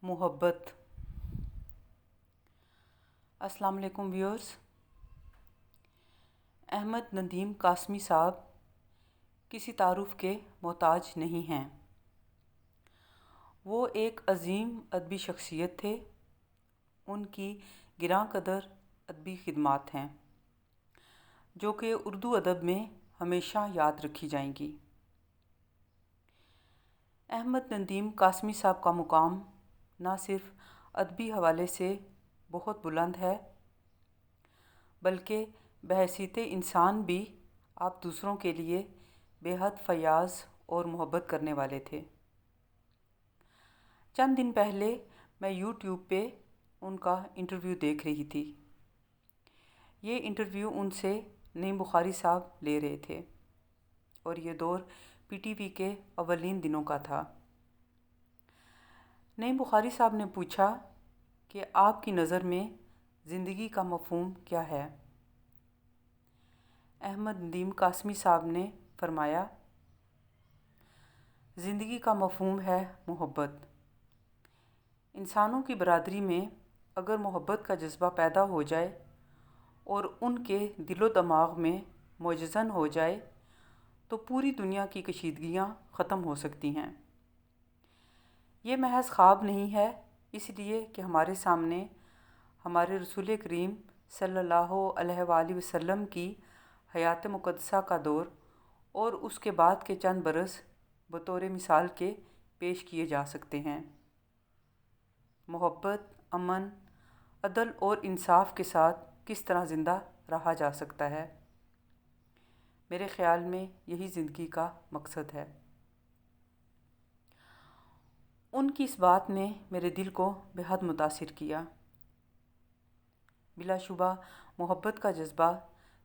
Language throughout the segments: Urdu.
محبت۔ السلام علیکم ویورز۔ احمد ندیم قاسمی صاحب کسی تعارف کے محتاج نہیں ہیں۔ وہ ایک عظیم ادبی شخصیت تھے۔ ان کی گراں قدر ادبی خدمات ہیں جو کہ اردو ادب میں ہمیشہ یاد رکھی جائیں گی۔ احمد ندیم قاسمی صاحب کا مقام نہ صرف ادبی حوالے سے بہت بلند ہے بلکہ بحیثیت انسان بھی آپ دوسروں کے لیے بے حد فیاض اور محبت کرنے والے تھے۔ چند دن پہلے میں یوٹیوب پہ ان کا انٹرویو دیکھ رہی تھی۔ یہ انٹرویو ان سے نعیم بخاری صاحب لے رہے تھے اور یہ دور پی ٹی وی کے اولین دنوں کا تھا۔ نعیم بخاری صاحب نے پوچھا کہ آپ کی نظر میں زندگی کا مفہوم کیا ہے؟ احمد ندیم قاسمی صاحب نے فرمایا، زندگی کا مفہوم ہے محبت۔ انسانوں کی برادری میں اگر محبت کا جذبہ پیدا ہو جائے اور ان کے دل و دماغ میں مجذن ہو جائے تو پوری دنیا کی کشیدگیاں ختم ہو سکتی ہیں۔ یہ محض خواب نہیں ہے، اس لیے کہ ہمارے سامنے ہمارے رسول کریم صلی اللہ علیہ وآلہ وسلم کی حیات مقدسہ کا دور اور اس کے بعد کے چند برس بطور مثال کے پیش کیے جا سکتے ہیں۔ محبت، امن، عدل اور انصاف کے ساتھ کس طرح زندہ رہا جا سکتا ہے؟ میرے خیال میں یہی زندگی کا مقصد ہے۔ ان کی اس بات نے میرے دل کو بے حد متاثر کیا۔ بلا شبہ محبت کا جذبہ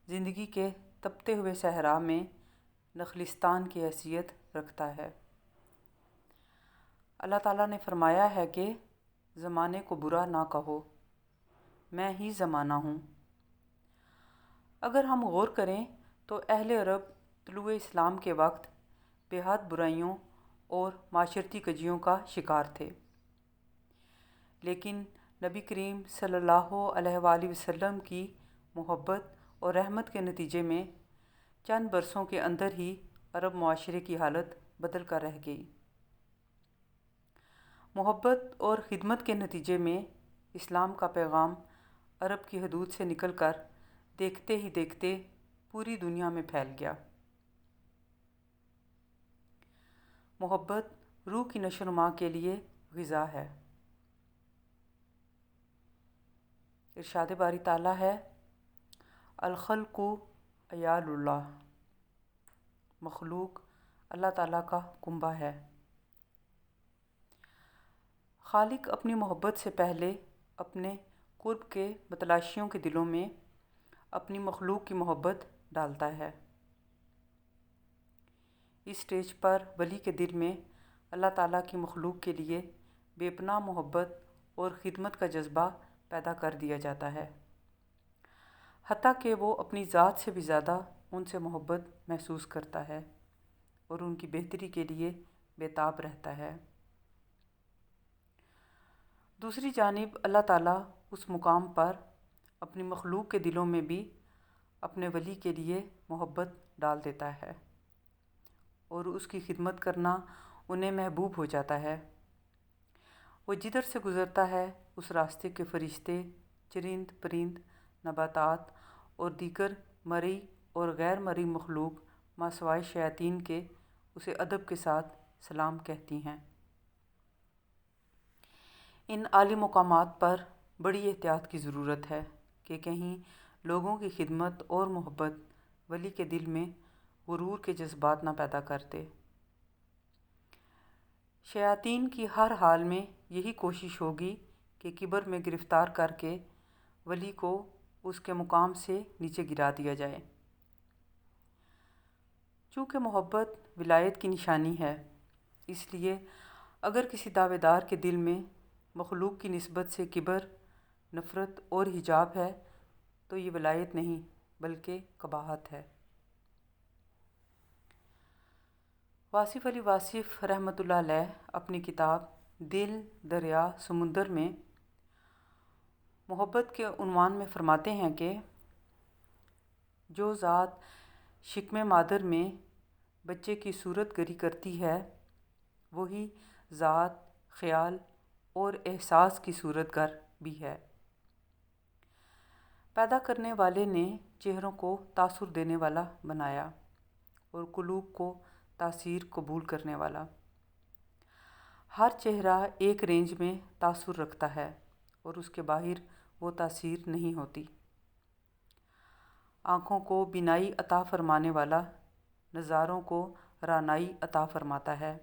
زندگی کے تپتے ہوئے صحرا میں نخلستان کی حیثیت رکھتا ہے۔ اللہ تعالیٰ نے فرمایا ہے کہ زمانے کو برا نہ کہو، میں ہی زمانہ ہوں۔ اگر ہم غور کریں تو اہل عرب طلوع اسلام کے وقت بے حد برائیوں اور معاشرتی کجیوں کا شکار تھے، لیکن نبی کریم صلی اللہ علیہ وآلہ وسلم کی محبت اور رحمت کے نتیجے میں چند برسوں کے اندر ہی عرب معاشرے کی حالت بدل کر رہ گئی۔ محبت اور خدمت کے نتیجے میں اسلام کا پیغام عرب کی حدود سے نکل کر دیکھتے ہی دیکھتے پوری دنیا میں پھیل گیا۔ محبت روح کی نشو و نما کے لیے غذا ہے۔ ارشاد باری تعالیٰ ہے، الخلق عیال اللہ، مخلوق اللہ تعالیٰ کا کنبہ ہے۔ خالق اپنی محبت سے پہلے اپنے قرب کے متلاشیوں کے دلوں میں اپنی مخلوق کی محبت ڈالتا ہے۔ اس سٹیج پر ولی کے دل میں اللہ تعالیٰ کی مخلوق کے لیے بے پناہ محبت اور خدمت کا جذبہ پیدا کر دیا جاتا ہے، حتیٰ کہ وہ اپنی ذات سے بھی زیادہ ان سے محبت محسوس کرتا ہے اور ان کی بہتری کے لیے بے تاب رہتا ہے۔ دوسری جانب اللہ تعالیٰ اس مقام پر اپنی مخلوق کے دلوں میں بھی اپنے ولی کے لیے محبت ڈال دیتا ہے اور اس کی خدمت کرنا انہیں محبوب ہو جاتا ہے۔ وہ جدھر سے گزرتا ہے اس راستے کے فرشتے، چرند پرند، نباتات اور دیگر مرئی اور غیر مرئی مخلوق ما سوائے شیاطین کے اسے ادب کے ساتھ سلام کہتی ہیں۔ ان عالی مقامات پر بڑی احتیاط کی ضرورت ہے کہ کہیں لوگوں کی خدمت اور محبت ولی کے دل میں غرور کے جذبات نہ پیدا کر دے۔ شیاطین کی ہر حال میں یہی کوشش ہوگی کہ کبر میں گرفتار کر کے ولی کو اس کے مقام سے نیچے گرا دیا جائے۔ چونکہ محبت ولایت کی نشانی ہے، اس لیے اگر کسی دعوے دار کے دل میں مخلوق کی نسبت سے کبر، نفرت اور حجاب ہے تو یہ ولایت نہیں بلکہ قباحت ہے۔ واصف علی واصف رحمۃ اللہ علیہ اپنی کتاب دل دریا سمندر میں محبت کے عنوان میں فرماتے ہیں کہ جو ذات شکم مادر میں بچے کی صورت گری کرتی ہے وہی ذات خیال اور احساس کی صورت گر بھی ہے۔ پیدا کرنے والے نے چہروں کو تاثر دینے والا بنایا اور قلوب کو تاثیر قبول کرنے والا۔ ہر چہرہ ایک رینج میں تاثر رکھتا ہے اور اس کے باہر وہ تاثیر نہیں ہوتی۔ آنکھوں کو بینائی عطا فرمانے والا نظاروں کو رانائی عطا فرماتا ہے۔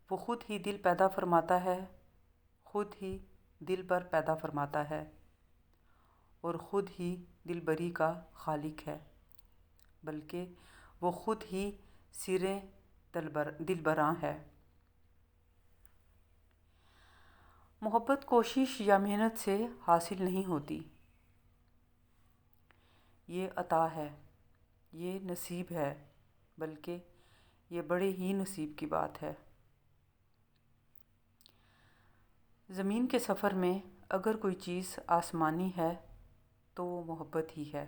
وہ خود ہی دل پیدا فرماتا ہے، خود ہی دل پر پیدا فرماتا ہے اور خود ہی دل بری کا خالق ہے، بلکہ وہ خود ہی سرِ دلبراں ہے۔ محبت کوشش یا محنت سے حاصل نہیں ہوتی، یہ عطا ہے، یہ نصیب ہے، بلکہ یہ بڑے ہی نصیب کی بات ہے۔ زمین کے سفر میں اگر کوئی چیز آسمانی ہے تو وہ محبت ہی ہے۔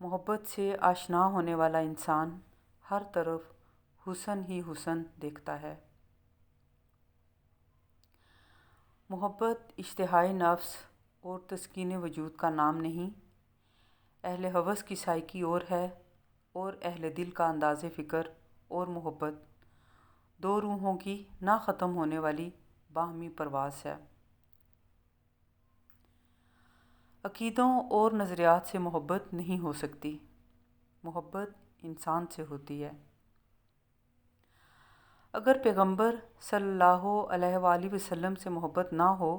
محبت سے آشنا ہونے والا انسان ہر طرف حسن ہی حسن دیکھتا ہے۔ محبت اشتہائے نفس اور تسکین وجود کا نام نہیں، اہل ہوس کی سائیکی اور ہے، اور اہل دل کا انداز فکر اور محبت دو روحوں کی نہ ختم ہونے والی باہمی پرواز ہے۔ عقیدوں اور نظریات سے محبت نہیں ہو سکتی، محبت انسان سے ہوتی ہے۔ اگر پیغمبر صلی اللہ علیہ وآلہ وسلم سے محبت نہ ہو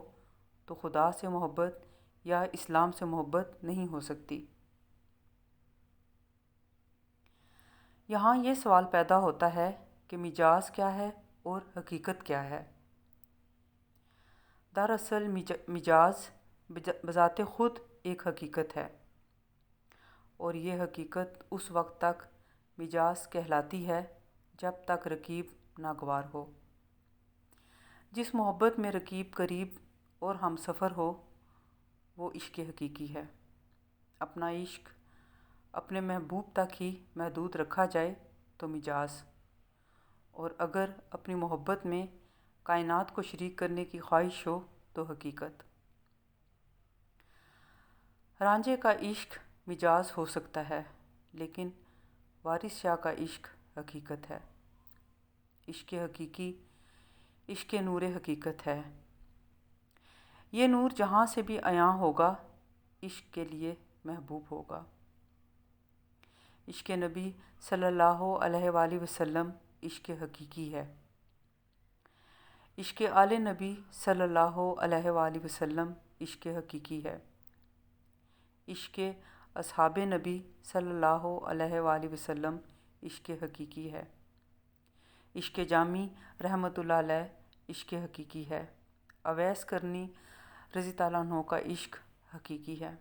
تو خدا سے محبت یا اسلام سے محبت نہیں ہو سکتی۔ یہاں یہ سوال پیدا ہوتا ہے کہ مجاز کیا ہے اور حقیقت کیا ہے؟ دراصل مجاز بذات خود ایک حقیقت ہے، اور یہ حقیقت اس وقت تک مجاز کہلاتی ہے جب تک رقیب ناگوار ہو۔ جس محبت میں رقیب قریب اور ہم سفر ہو وہ عشق حقیقی ہے۔ اپنا عشق اپنے محبوب تک ہی محدود رکھا جائے تو مجاز، اور اگر اپنی محبت میں کائنات کو شریک کرنے کی خواہش ہو تو حقیقت۔ رانجھے کا عشق مجاز ہو سکتا ہے لیکن وارث شاہ کا عشق حقیقت ہے۔ عشق حقیقی عشق نور حقیقت ہے۔ یہ نور جہاں سے بھی عیاں ہوگا عشق کے لیے محبوب ہوگا۔ عشق نبی صلی اللہ علیہ وآلہ وسلم عشق حقیقی ہے۔ عشق آل نبی صلی اللہ علیہ وآلہ وسلم عشق حقیقی ہے۔ عشق اصحاب نبی صلی اللہ علیہ وآلہ وسلم عشق حقیقی ہے۔ عشق جامی رحمۃ اللہ علیہ عشق حقیقی ہے۔ اویس کرنی رضی اللہ عنہ کا عشق حقیقی ہے۔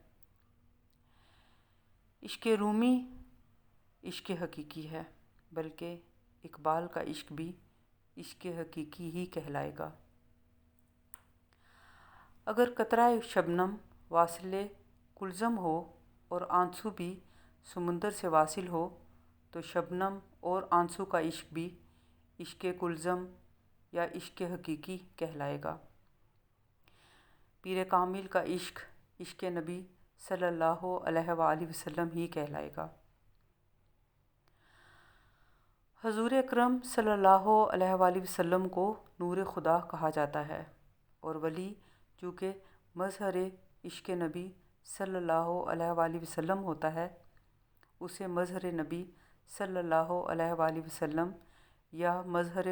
عشق رومی عشق حقیقی ہے، بلکہ اقبال کا عشق بھی عشق حقیقی ہی کہلائے گا۔ اگر قطرہ شبنم واصل کلزم ہو اور آنسو بھی سمندر سے واصل ہو تو شبنم اور آنسو کا عشق بھی عشق کلزم یا عشق حقیقی کہلائے گا۔ پیر کامل کا عشق عشق نبی صلی اللہ علیہ وآلہ وسلم ہی کہلائے گا۔ حضور اکرم صلی اللہ علیہ وآلہ وسلم کو نور خدا کہا جاتا ہے، اور ولی چونکہ مظہر عشق نبی صلی اللہ علیہ وآلہ وسلم ہوتا ہے اسے مظہر نبی صلی اللہ علیہ وآلہ وسلم یا مظہر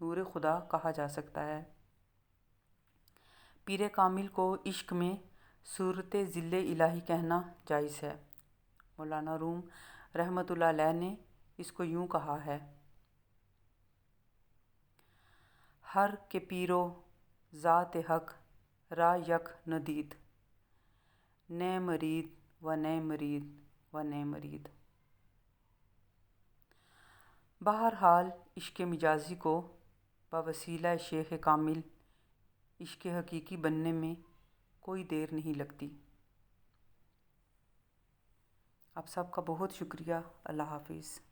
نور خدا کہا جا سکتا ہے۔ پیر کامل کو عشق میں صورت ظل الہی کہنا جائز ہے۔ مولانا روم رحمۃ اللہ علیہ نے اس کو یوں کہا ہے: ہر کے پیرو ذات حق را یک ندید، نئے مرید و نئے مرید و نئے مرید۔ بہرحال عشق مجازی کو بوسیلہ شیخ کامل عشق حقیقی بننے میں کوئی دیر نہیں لگتی۔ آپ سب کا بہت شکریہ۔ اللہ حافظ۔